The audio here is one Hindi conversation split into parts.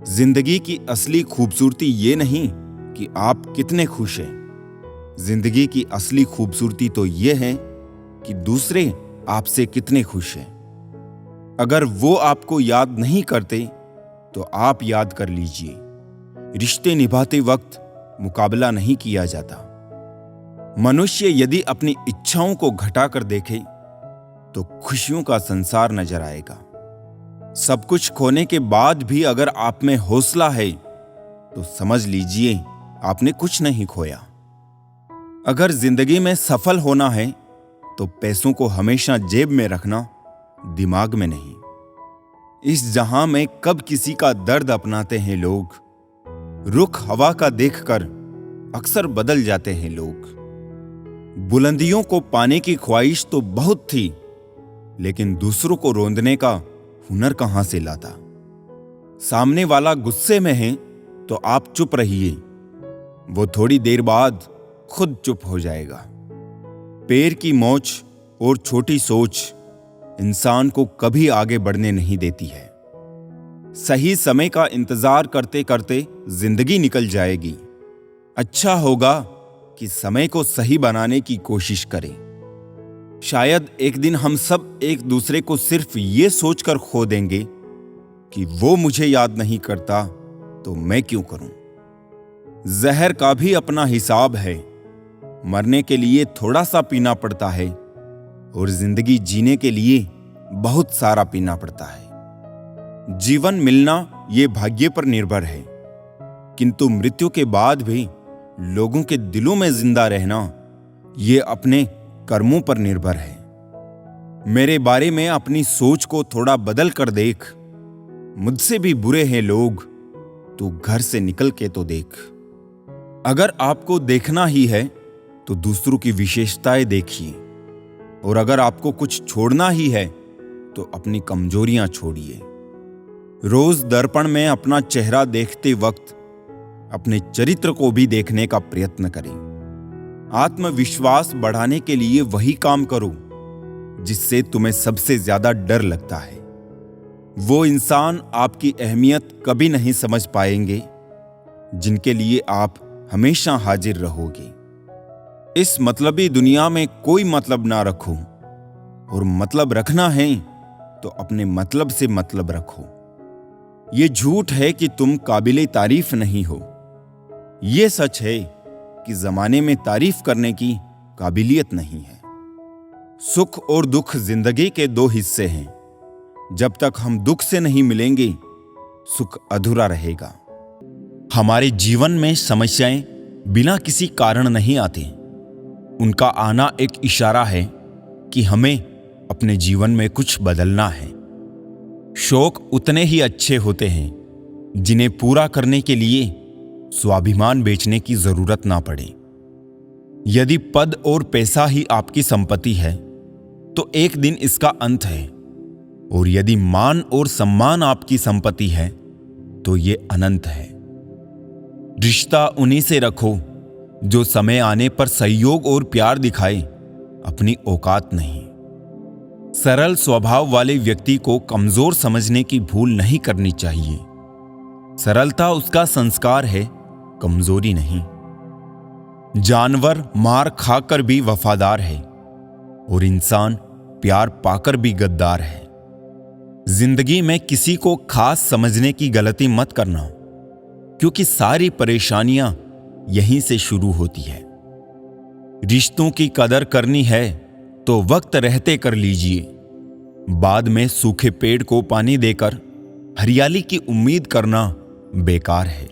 जिंदगी की असली खूबसूरती ये नहीं कि आप कितने खुश हैं। जिंदगी की असली खूबसूरती तो ये है कि दूसरे आपसे कितने खुश हैं। अगर वो आपको याद नहीं करते तो आप याद कर लीजिए। रिश्ते निभाते वक्त मुकाबला नहीं किया जाता। मनुष्य यदि अपनी इच्छाओं को घटाकर देखे तो खुशियों का संसार नजर आएगा। सब कुछ खोने के बाद भी अगर आप में हौसला है तो समझ लीजिए आपने कुछ नहीं खोया। अगर जिंदगी में सफल होना है तो पैसों को हमेशा जेब में रखना, दिमाग में नहीं। इस जहां में कब किसी का दर्द अपनाते हैं लोग। रुख हवा का देखकर अक्सर बदल जाते हैं लोग। बुलंदियों को पाने की ख्वाहिश तो बहुत थी, लेकिन दूसरों को रोंदने का हुनर कहां से लाता। सामने वाला गुस्से में है तो आप चुप रहिए, वो थोड़ी देर बाद खुद चुप हो जाएगा। पैर की मोच और छोटी सोच इंसान को कभी आगे बढ़ने नहीं देती है। सही समय का इंतजार करते करते जिंदगी निकल जाएगी। अच्छा होगा कि समय को सही बनाने की कोशिश करें। शायद एक दिन हम सब एक दूसरे को सिर्फ ये सोचकर खो देंगे कि वो मुझे याद नहीं करता तो मैं क्यों करूं। जहर का भी अपना हिसाब है। मरने के लिए थोड़ा सा पीना पड़ता है और जिंदगी जीने के लिए बहुत सारा पीना पड़ता है। जीवन मिलना ये भाग्य पर निर्भर है, किंतु मृत्यु के बाद भी लोगों के दिलों में जिंदा रहना ये अपने कर्मों पर निर्भर है। मेरे बारे में अपनी सोच को थोड़ा बदल कर देख। मुझसे भी बुरे हैं लोग, तू घर से निकल के तो देख। अगर आपको देखना ही है तो दूसरों की विशेषताएं देखिए, और अगर आपको कुछ छोड़ना ही है तो अपनी कमजोरियां छोड़िए। रोज दर्पण में अपना चेहरा देखते वक्त अपने चरित्र को भी देखने का प्रयत्न करें। आत्मविश्वास बढ़ाने के लिए वही काम करो जिससे तुम्हें सबसे ज्यादा डर लगता है। वो इंसान आपकी अहमियत कभी नहीं समझ पाएंगे जिनके लिए आप हमेशा हाजिर रहोगे। इस मतलबी दुनिया में कोई मतलब ना रखो, और मतलब रखना है तो अपने मतलब से मतलब रखो। ये झूठ है कि तुम काबिले तारीफ नहीं हो। ये सच है कि जमाने में तारीफ करने की काबिलियत नहीं है। सुख और दुख जिंदगी के दो हिस्से हैं। जब तक हम दुख से नहीं मिलेंगे सुख अधूरा रहेगा। हमारे जीवन में समस्याएं बिना किसी कारण नहीं आती। उनका आना एक इशारा है कि हमें अपने जीवन में कुछ बदलना है। शौक उतने ही अच्छे होते हैं जिन्हें पूरा करने के लिए स्वाभिमान बेचने की जरूरत ना पड़े। यदि पद और पैसा ही आपकी संपत्ति है तो एक दिन इसका अंत है, और यदि मान और सम्मान आपकी संपत्ति है तो ये अनंत है। रिश्ता उन्हीं से रखो जो समय आने पर सहयोग और प्यार दिखाए, अपनी औकात नहीं। सरल स्वभाव वाले व्यक्ति को कमजोर समझने की भूल नहीं करनी चाहिए। सरलता उसका संस्कार है, कमजोरी नहीं। जानवर मार खाकर भी वफादार है, और इंसान प्यार पाकर भी गद्दार है। जिंदगी में किसी को खास समझने की गलती मत करना, क्योंकि सारी परेशानियां यहीं से शुरू होती है। रिश्तों की कदर करनी है तो वक्त रहते कर लीजिए। बाद में सूखे पेड़ को पानी देकर हरियाली की उम्मीद करना बेकार है।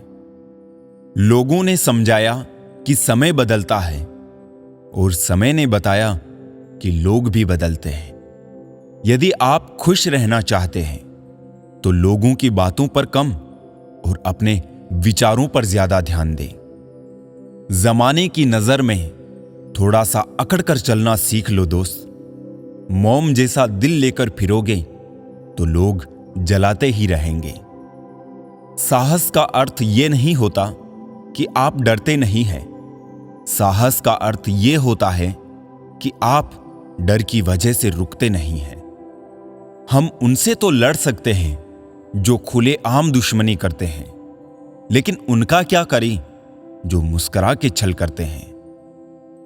लोगों ने समझाया कि समय बदलता है, और समय ने बताया कि लोग भी बदलते हैं। यदि आप खुश रहना चाहते हैं तो लोगों की बातों पर कम और अपने विचारों पर ज्यादा ध्यान दें। जमाने की नजर में थोड़ा सा अकड़ कर चलना सीख लो दोस्त। मोम जैसा दिल लेकर फिरोगे तो लोग जलाते ही रहेंगे। साहस का अर्थ यह नहीं होता कि आप डरते नहीं हैं। साहस का अर्थ यह होता है कि आप डर की वजह से रुकते नहीं हैं। हम उनसे तो लड़ सकते हैं जो खुलेआम दुश्मनी करते हैं, लेकिन उनका क्या करें जो मुस्कुरा के छल करते हैं।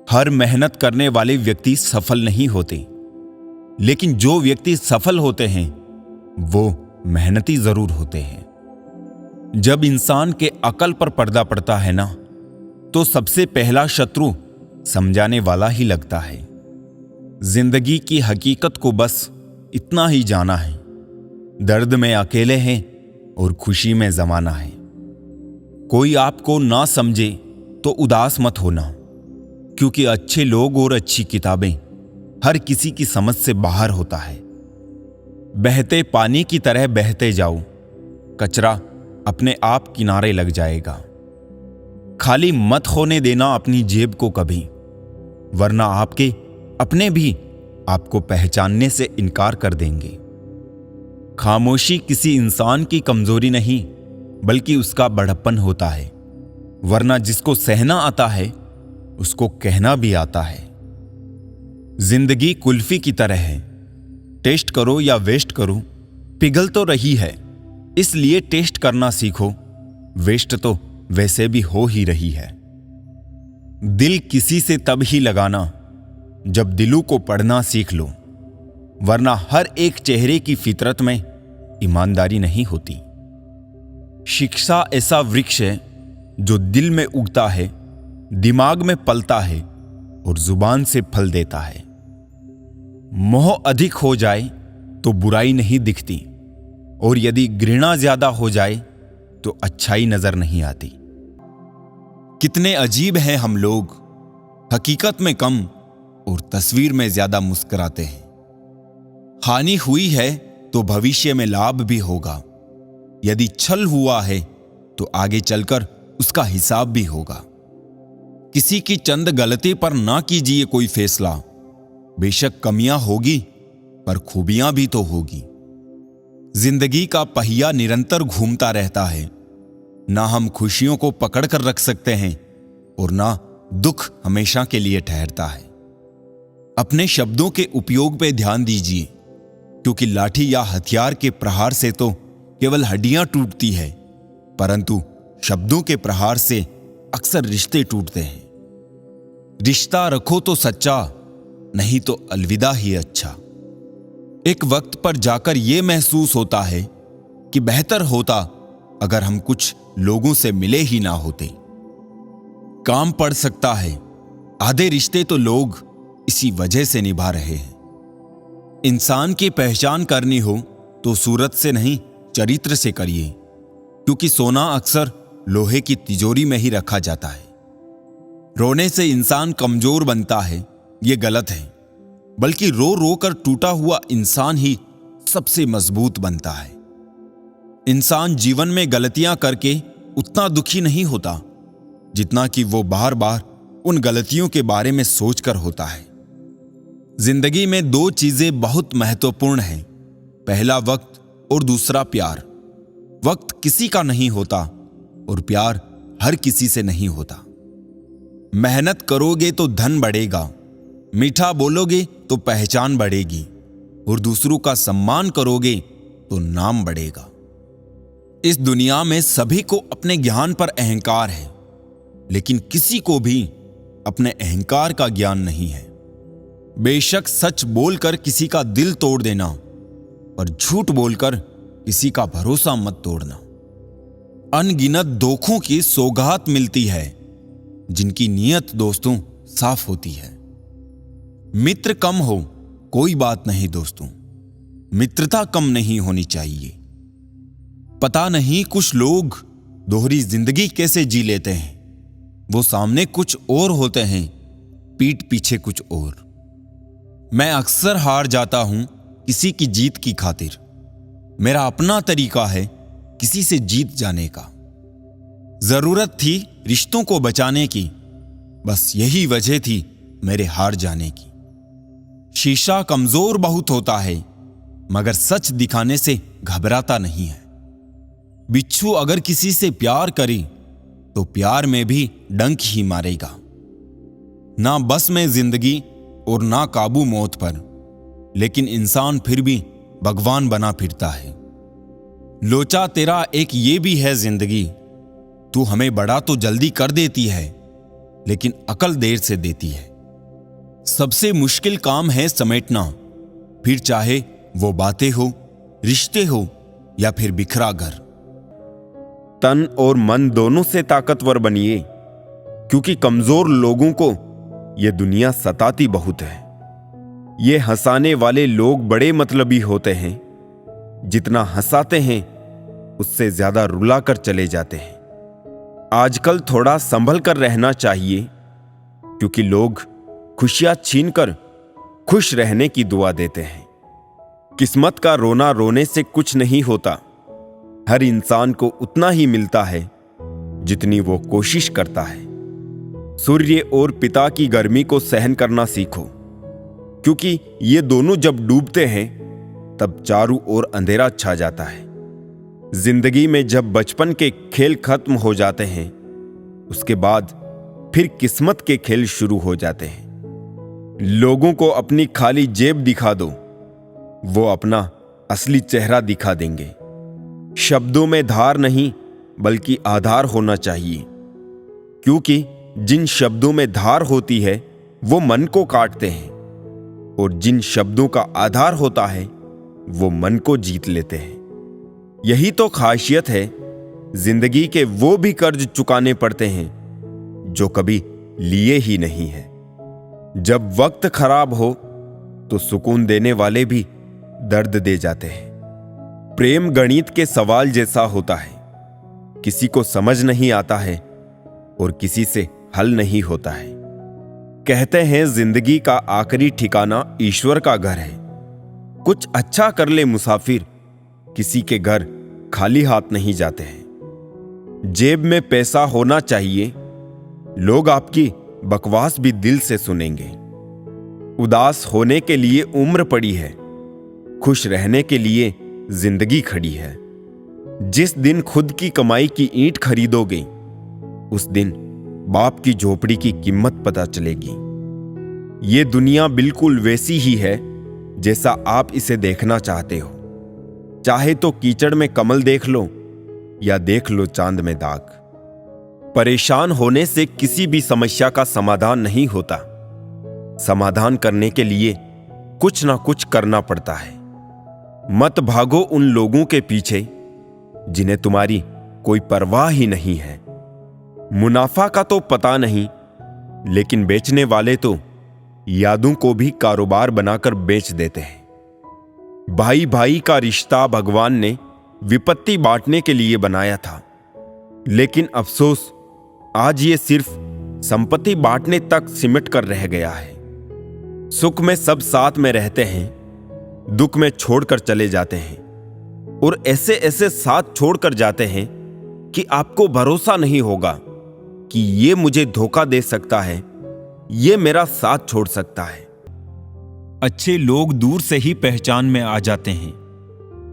हर मेहनत करने वाले व्यक्ति सफल नहीं होते, लेकिन जो व्यक्ति सफल होते हैं वो मेहनती जरूर होते हैं। जब इंसान के अकल पर पर्दा पड़ता है ना, तो सबसे पहला शत्रु समझाने वाला ही लगता है। जिंदगी की हकीकत को बस इतना ही जाना है, दर्द में अकेले हैं और खुशी में जमाना है। कोई आपको ना समझे तो उदास मत होना, क्योंकि अच्छे लोग और अच्छी किताबें हर किसी की समझ से बाहर होता है। बहते पानी की तरह बहते जाओ, कचरा अपने आप किनारे लग जाएगा। खाली मत होने देना अपनी जेब को कभी, वरना आपके अपने भी आपको पहचानने से इनकार कर देंगे। खामोशी किसी इंसान की कमजोरी नहीं, बल्कि उसका बड़प्पन होता है, वरना जिसको सहना आता है उसको कहना भी आता है। जिंदगी कुल्फी की तरह है, टेस्ट करो या वेस्ट करो, पिघल तो रही है, इसलिए टेस्ट करना सीखो, वेस्ट तो वैसे भी हो ही रही है। दिल किसी से तब ही लगाना जब दिलों को पढ़ना सीख लो, वरना हर एक चेहरे की फितरत में ईमानदारी नहीं होती। शिक्षा ऐसा वृक्ष है जो दिल में उगता है, दिमाग में पलता है और जुबान से फल देता है। मोह अधिक हो जाए तो बुराई नहीं दिखती, और यदि घृणा ज्यादा हो जाए तो अच्छाई नजर नहीं आती। कितने अजीब हैं हम लोग, हकीकत में कम और तस्वीर में ज्यादा मुस्कुराते हैं। हानि हुई है तो भविष्य में लाभ भी होगा, यदि छल हुआ है तो आगे चलकर उसका हिसाब भी होगा। किसी की चंद गलती पर ना कीजिए कोई फैसला, बेशक कमियां होगी पर खूबियां भी तो होगी। जिंदगी का पहिया निरंतर घूमता रहता है, ना हम खुशियों को पकड़ कर रख सकते हैं और ना दुख हमेशा के लिए ठहरता है। अपने शब्दों के उपयोग पे ध्यान दीजिए, क्योंकि लाठी या हथियार के प्रहार से तो केवल हड्डियां टूटती है, परंतु शब्दों के प्रहार से अक्सर रिश्ते टूटते हैं। रिश्ता रखो तो सच्चा, नहीं तो अलविदा ही अच्छा। एक वक्त पर जाकर यह महसूस होता है कि बेहतर होता अगर हम कुछ लोगों से मिले ही ना होते। काम पड़ सकता है, आधे रिश्ते तो लोग इसी वजह से निभा रहे हैं। इंसान की पहचान करनी हो तो सूरत से नहीं, चरित्र से करिए, क्योंकि सोना अक्सर लोहे की तिजोरी में ही रखा जाता है। रोने से इंसान कमजोर बनता है, यह गलत है, बल्कि रो रो कर टूटा हुआ इंसान ही सबसे मजबूत बनता है। इंसान जीवन में गलतियां करके उतना दुखी नहीं होता जितना कि वो बार बार उन गलतियों के बारे में सोचकर होता है। जिंदगी में दो चीजें बहुत महत्वपूर्ण हैं, पहला वक्त और दूसरा प्यार। वक्त किसी का नहीं होता और प्यार हर किसी से नहीं होता। मेहनत करोगे तो धन बढ़ेगा, मीठा बोलोगे तो पहचान बढ़ेगी, और दूसरों का सम्मान करोगे तो नाम बढ़ेगा। इस दुनिया में सभी को अपने ज्ञान पर अहंकार है, लेकिन किसी को भी अपने अहंकार का ज्ञान नहीं है। बेशक सच बोलकर किसी का दिल तोड़ देना, पर झूठ बोलकर किसी का भरोसा मत तोड़ना। अनगिनत धोखों की सौगात मिलती है, जिनकी नीयत दोस्तों साफ होती है। मित्र कम हो कोई बात नहीं दोस्तों, मित्रता कम नहीं होनी चाहिए। पता नहीं कुछ लोग दोहरी जिंदगी कैसे जी लेते हैं। वो सामने कुछ और होते हैं, पीठ पीछे कुछ और। मैं अक्सर हार जाता हूं किसी की जीत की खातिर। मेरा अपना तरीका है किसी से जीत जाने का। जरूरत थी रिश्तों को बचाने की, बस यही वजह थी मेरे हार जाने की। शीशा कमजोर बहुत होता है, मगर सच दिखाने से घबराता नहीं है। बिच्छू अगर किसी से प्यार करे तो प्यार में भी डंक ही मारेगा। ना बस में जिंदगी और ना काबू मौत पर, लेकिन इंसान फिर भी भगवान बना फिरता है। लोचा तेरा एक ये भी है जिंदगी, तू हमें बड़ा तो जल्दी कर देती है, लेकिन अकल देर से देती है। सबसे मुश्किल काम है समेटना, फिर चाहे वो बातें हो, रिश्ते हो या फिर बिखरा घर। तन और मन दोनों से ताकतवर बनिए, क्योंकि कमजोर लोगों को यह दुनिया सताती बहुत है। ये हंसाने वाले लोग बड़े मतलबी होते हैं, जितना हंसाते हैं उससे ज्यादा रुलाकर चले जाते हैं। आजकल थोड़ा संभल कर रहना चाहिए, क्योंकि लोग खुशियां छीनकर खुश रहने की दुआ देते हैं। किस्मत का रोना रोने से कुछ नहीं होता। हर इंसान को उतना ही मिलता है जितनी वो कोशिश करता है। सूर्य और पिता की गर्मी को सहन करना सीखो, क्योंकि ये दोनों जब डूबते हैं तब चारों ओर अंधेरा छा जाता है। जिंदगी में जब बचपन के खेल खत्म हो जाते हैं, उसके बाद फिर किस्मत के खेल शुरू हो जाते हैं। लोगों को अपनी खाली जेब दिखा दो, वो अपना असली चेहरा दिखा देंगे। शब्दों में धार नहीं बल्कि आधार होना चाहिए, क्योंकि जिन शब्दों में धार होती है वो मन को काटते हैं, और जिन शब्दों का आधार होता है वो मन को जीत लेते हैं। यही तो खासियत है। जिंदगी के वो भी कर्ज चुकाने पड़ते हैं जो कभी लिए ही नहीं है। जब वक्त खराब हो तो सुकून देने वाले भी दर्द दे जाते हैं। प्रेम गणित के सवाल जैसा होता है, किसी को समझ नहीं आता है और किसी से हल नहीं होता है। कहते हैं जिंदगी का आखिरी ठिकाना ईश्वर का घर है। कुछ अच्छा कर ले मुसाफिर, किसी के घर खाली हाथ नहीं जाते हैं। जेब में पैसा होना चाहिए, लोग आपकी बकवास भी दिल से सुनेंगे। उदास होने के लिए उम्र पड़ी है, खुश रहने के लिए जिंदगी खड़ी है। जिस दिन खुद की कमाई की ईंट खरीदोगे, उस दिन बाप की झोपड़ी की कीमत पता चलेगी। ये दुनिया बिल्कुल वैसी ही है जैसा आप इसे देखना चाहते हो। चाहे तो कीचड़ में कमल देख लो या देख लो चांद में दाग। परेशान होने से किसी भी समस्या का समाधान नहीं होता। समाधान करने के लिए कुछ ना कुछ करना पड़ता है। मत भागो उन लोगों के पीछे जिन्हें तुम्हारी कोई परवाह ही नहीं है। मुनाफा का तो पता नहीं, लेकिन बेचने वाले तो यादों को भी कारोबार बनाकर बेच देते हैं। भाई भाई का रिश्ता भगवान ने विपत्ति बांटने के लिए बनाया था, लेकिन अफसोस आज ये सिर्फ संपत्ति बांटने तक सिमट कर रह गया है। सुख में सब साथ में रहते हैं, दुख में छोड़कर चले जाते हैं, और ऐसे ऐसे साथ छोड़कर जाते हैं कि आपको भरोसा नहीं होगा कि ये मुझे धोखा दे सकता है, ये मेरा साथ छोड़ सकता है। अच्छे लोग दूर से ही पहचान में आ जाते हैं,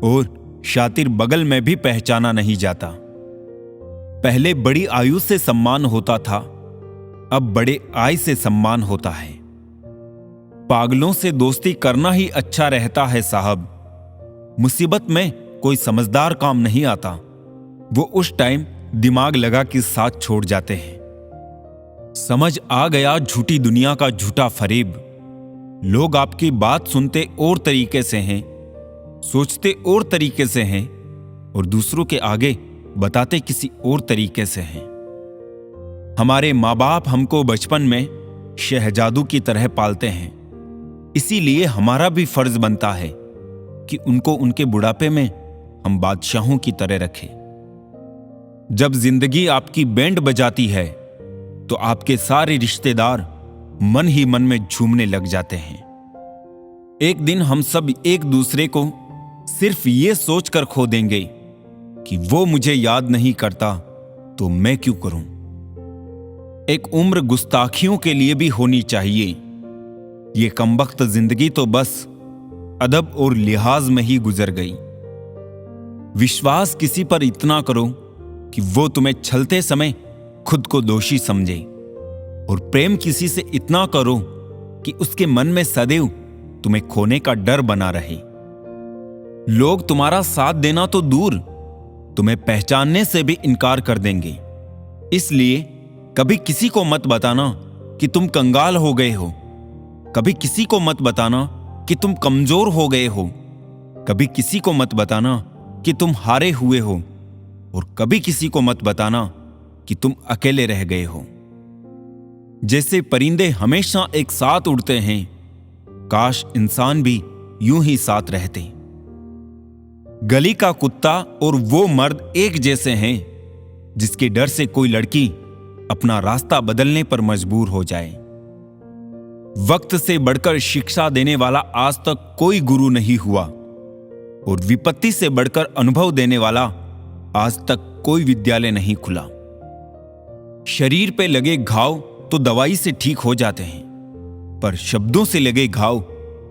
और शातिर बगल में भी पहचाना नहीं जाता। पहले बड़ी आयु से सम्मान होता था, अब बड़े आय से सम्मान होता है। पागलों से दोस्ती करना ही अच्छा रहता है साहब। मुसीबत में कोई समझदार काम नहीं आता, वो उस टाइम दिमाग लगा के साथ छोड़ जाते हैं। समझ आ गया झूठी दुनिया का झूठा फरेब। लोग आपकी बात सुनते और तरीके से हैं, सोचते और तरीके से हैं, और दूसरों के आगे बताते किसी और तरीके से हैं। हमारे माँ बाप हमको बचपन में शहजादू की तरह पालते हैं, इसीलिए हमारा भी फर्ज बनता है कि उनको उनके बुढ़ापे में हम बादशाहों की तरह रखें। जब जिंदगी आपकी बैंड बजाती है तो आपके सारे रिश्तेदार मन ही मन में झूमने लग जाते हैं। एक दिन हम सब एक दूसरे को सिर्फ ये सोचकर खो देंगे कि वो मुझे याद नहीं करता तो मैं क्यों करूं। एक उम्र गुस्ताखियों के लिए भी होनी चाहिए। ये कमबख्त जिंदगी तो बस अदब और लिहाज में ही गुजर गई। विश्वास किसी पर इतना करो कि वो तुम्हें छलते समय खुद को दोषी समझे, और प्रेम किसी से इतना करो कि उसके मन में सदैव तुम्हें खोने का डर बना रहे। लोग तुम्हारा साथ देना तो दूर, तुम्हें पहचानने से भी इनकार कर देंगे। इसलिए कभी किसी को मत बताना कि तुम कंगाल हो गए हो, कभी किसी को मत बताना कि तुम कमजोर हो गए हो, कभी किसी को मत बताना कि तुम हारे हुए हो, और कभी किसी को मत बताना कि तुम अकेले रह गए हो। जैसे परिंदे हमेशा एक साथ उड़ते हैं, काश इंसान भी यूं ही साथ रहते। गली का कुत्ता और वो मर्द एक जैसे हैं जिसके डर से कोई लड़की अपना रास्ता बदलने पर मजबूर हो जाए। वक्त से बढ़कर शिक्षा देने वाला आज तक कोई गुरु नहीं हुआ, और विपत्ति से बढ़कर अनुभव देने वाला आज तक कोई विद्यालय नहीं खुला। शरीर पे लगे घाव तो दवाई से ठीक हो जाते हैं, पर शब्दों से लगे घाव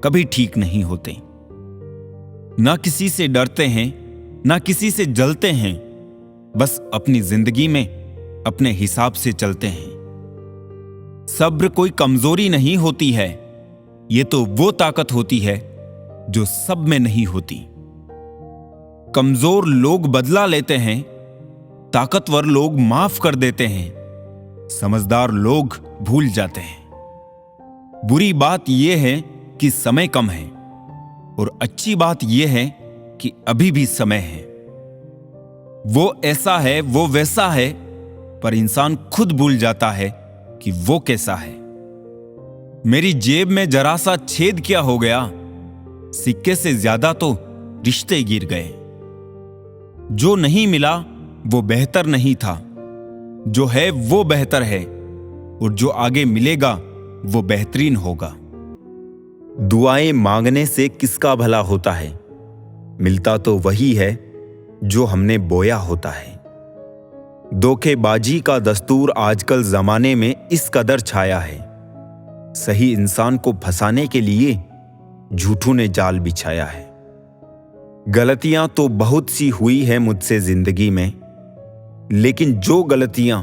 कभी ठीक नहीं होते। ना किसी से डरते हैं, ना किसी से जलते हैं, बस अपनी जिंदगी में अपने हिसाब से चलते हैं। सब्र कोई कमजोरी नहीं होती है, ये तो वो ताकत होती है जो सब में नहीं होती। कमजोर लोग बदला लेते हैं, ताकतवर लोग माफ कर देते हैं, समझदार लोग भूल जाते हैं। बुरी बात यह है कि समय कम है, और अच्छी बात यह है कि अभी भी समय है। वो ऐसा है, वो वैसा है, पर इंसान खुद भूल जाता है कि वो कैसा है। मेरी जेब में जरा सा छेद क्या हो गया, सिक्के से ज्यादा तो रिश्ते गिर गए। जो नहीं मिला वो बेहतर नहीं था, जो है वो बेहतर है, और जो आगे मिलेगा वो बेहतरीन होगा। दुआएं मांगने से किसका भला होता है, मिलता तो वही है जो हमने बोया होता है। धोखेबाजी का दस्तूर आजकल जमाने में इस कदर छाया है, सही इंसान को फंसाने के लिए झूठों ने जाल बिछाया है। गलतियां तो बहुत सी हुई है मुझसे जिंदगी में, लेकिन जो गलतियां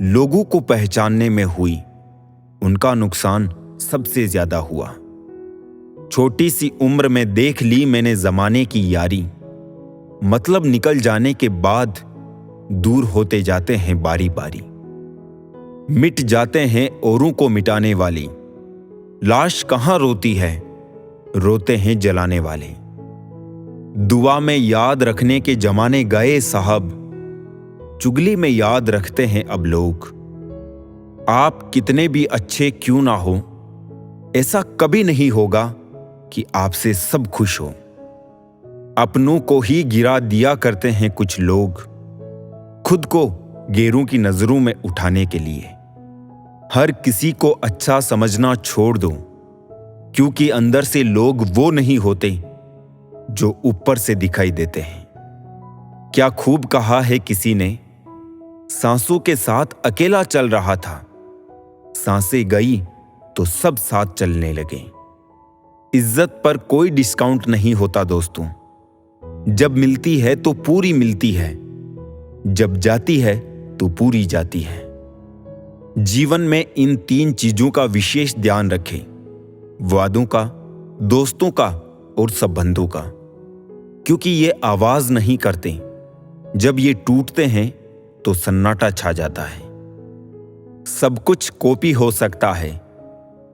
लोगों को पहचानने में हुई, उनका नुकसान सबसे ज्यादा हुआ। छोटी सी उम्र में देख ली मैंने जमाने की यारी, मतलब निकल जाने के बाद दूर होते जाते हैं बारी बारी। मिट जाते हैं औरों को मिटाने वाली, लाश कहां रोती है, रोते हैं जलाने वाले। दुआ में याद रखने के जमाने गए साहब, चुगली में याद रखते हैं अब लोग। आप कितने भी अच्छे क्यों ना हो, ऐसा कभी नहीं होगा कि आपसे सब खुश हो। अपनों को ही गिरा दिया करते हैं कुछ लोग, खुद को गैरों की नजरों में उठाने के लिए। हर किसी को अच्छा समझना छोड़ दो, क्योंकि अंदर से लोग वो नहीं होते जो ऊपर से दिखाई देते हैं। क्या खूब कहा है किसी ने, सांसों के साथ अकेला चल रहा था, सांसें गई तो सब साथ चलने लगे। इज्जत पर कोई डिस्काउंट नहीं होता दोस्तों, जब मिलती है तो पूरी मिलती है, जब जाती है तो पूरी जाती है। जीवन में इन 3 चीजों का विशेष ध्यान रखें, वादों का, दोस्तों का और संबंधों का, क्योंकि ये आवाज नहीं करते। जब ये टूटते हैं तो सन्नाटा छा जाता है। सब कुछ कॉपी हो सकता है,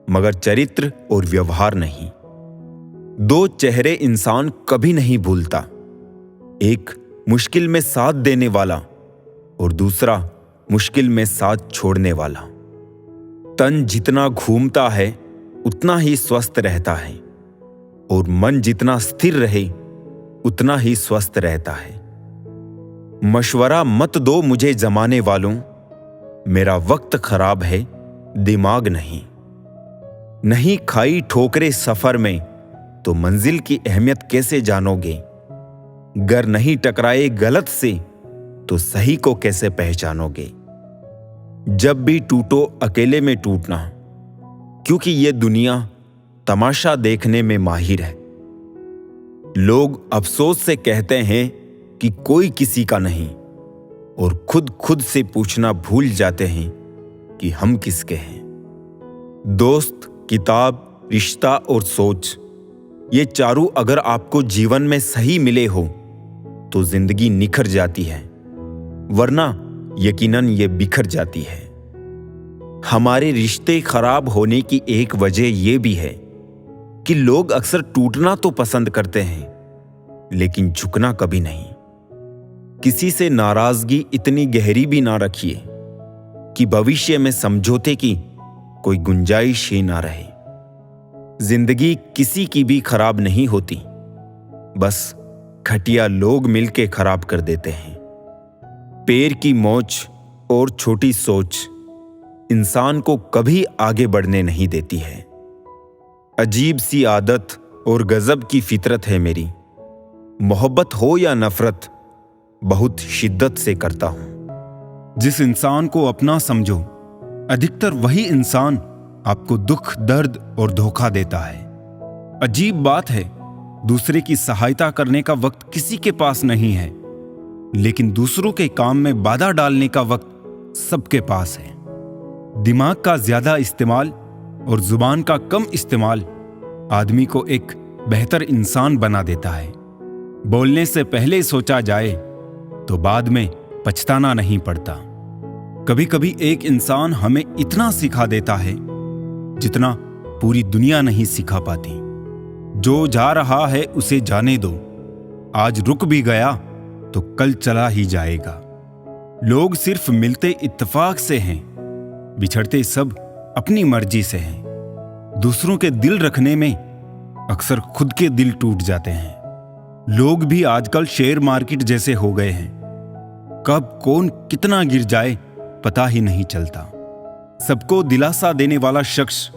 मगर चरित्र और व्यवहार नहीं। 2 चेहरे इंसान कभी नहीं भूलता, एक मुश्किल में साथ देने वाला और दूसरा मुश्किल में साथ छोड़ने वाला। तन जितना घूमता है उतना ही स्वस्थ रहता है, और मन जितना स्थिर रहे उतना ही स्वस्थ रहता है। मशवरा मत दो मुझे जमाने वालों, मेरा वक्त खराब है, दिमाग नहीं। नहीं खाई ठोकरे सफर में तो मंजिल की अहमियत कैसे जानोगे। गर नहीं टकराए गलत से तो सही को कैसे पहचानोगे। जब भी टूटो अकेले में टूटना, क्योंकि ये दुनिया तमाशा देखने में माहिर है। लोग अफसोस से कहते हैं कि कोई किसी का नहीं, और खुद से पूछना भूल जाते हैं कि हम किसके हैं। दोस्त, किताब, रिश्ता और सोच, ये चारों अगर आपको जीवन में सही मिले हो तो जिंदगी निखर जाती है, वरना यकीनन ये बिखर जाती है। हमारे रिश्ते खराब होने की एक वजह यह भी है कि लोग अक्सर टूटना तो पसंद करते हैं, लेकिन झुकना कभी नहीं। किसी से नाराजगी इतनी गहरी भी ना रखिए कि भविष्य में समझौते की कोई गुंजाइश ही ना रहे। जिंदगी किसी की भी खराब नहीं होती, बस घटिया लोग मिलके खराब कर देते हैं। पैर की मोच और छोटी सोच इंसान को कभी आगे बढ़ने नहीं देती है। अजीब सी आदत और गजब की फितरत है मेरी, मोहब्बत हो या नफरत बहुत शिद्दत से करता हूं। जिस इंसान को अपना समझो, अधिकतर वही इंसान आपको दुख, दर्द और धोखा देता है। अजीब बात है, दूसरे की सहायता करने का वक्त किसी के पास नहीं है, लेकिन दूसरों के काम में बाधा डालने का वक्त सबके पास है। दिमाग का ज्यादा इस्तेमाल और जुबान का कम इस्तेमाल आदमी को एक बेहतर इंसान बना देता है। बोलने से पहले सोचा जाए तो बाद में पछताना नहीं पड़ता। कभी कभी एक इंसान हमें इतना सिखा देता है जितना पूरी दुनिया नहीं सिखा पाती। जो जा रहा है उसे जाने दो, आज रुक भी गया तो कल चला ही जाएगा। लोग सिर्फ मिलते इत्तेफाक से हैं, बिछड़ते सब अपनी मर्जी से हैं। दूसरों के दिल रखने में अक्सर खुद के दिल टूट जाते हैं। लोग भी आजकल शेयर मार्केट जैसे हो गए हैं, कब कौन कितना गिर जाए पता ही नहीं चलता। सबको दिलासा देने वाला शख्स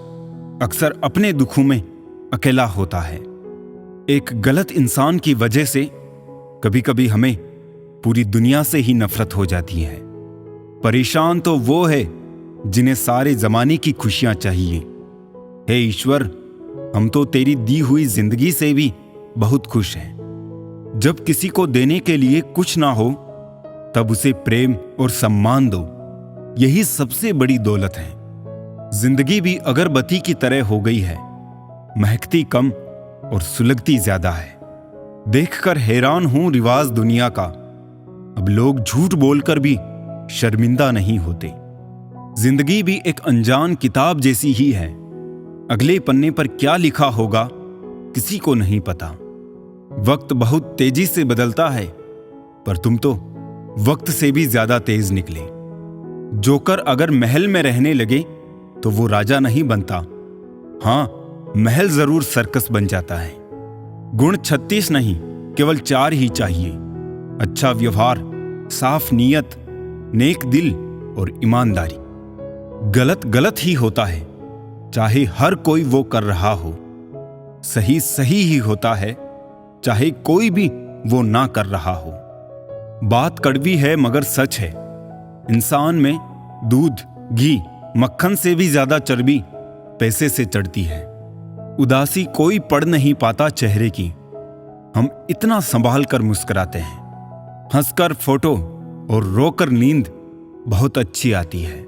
अक्सर अपने दुखों में अकेला होता है। एक गलत इंसान की वजह से कभी कभी हमें पूरी दुनिया से ही नफरत हो जाती है। परेशान तो वो है जिन्हें सारे जमाने की खुशियां चाहिए। हे ईश्वर, हम तो तेरी दी हुई जिंदगी से भी बहुत खुश हैं। जब किसी को देने के लिए कुछ ना हो तब उसे प्रेम और सम्मान दो, यही सबसे बड़ी दौलत है। जिंदगी भी अगरबत्ती की तरह हो गई है, महकती कम और सुलगती ज्यादा है। देखकर हैरान हूं रिवाज दुनिया का, अब लोग झूठ बोलकर भी शर्मिंदा नहीं होते। जिंदगी भी एक अनजान किताब जैसी ही है, अगले पन्ने पर क्या लिखा होगा किसी को नहीं पता। वक्त बहुत तेजी से बदलता है, पर तुम तो वक्त से भी ज्यादा तेज निकले। जोकर अगर महल में रहने लगे तो वो राजा नहीं बनता, हाँ महल जरूर सर्कस बन जाता है। गुण 36 नहीं, केवल 4 ही चाहिए। अच्छा व्यवहार, साफ नीयत, नेक दिल और ईमानदारी। गलत गलत ही होता है, चाहे हर कोई वो कर रहा हो। सही सही ही होता है, चाहे कोई भी वो ना कर रहा हो। बात कड़वी है मगर सच है, इंसान में दूध, घी, मक्खन से भी ज्यादा चर्बी पैसे से चढ़ती है। उदासी कोई पढ़ नहीं पाता चेहरे की, हम इतना संभाल कर मुस्कुराते हैं। हंसकर फोटो और रोकर नींद बहुत अच्छी आती है।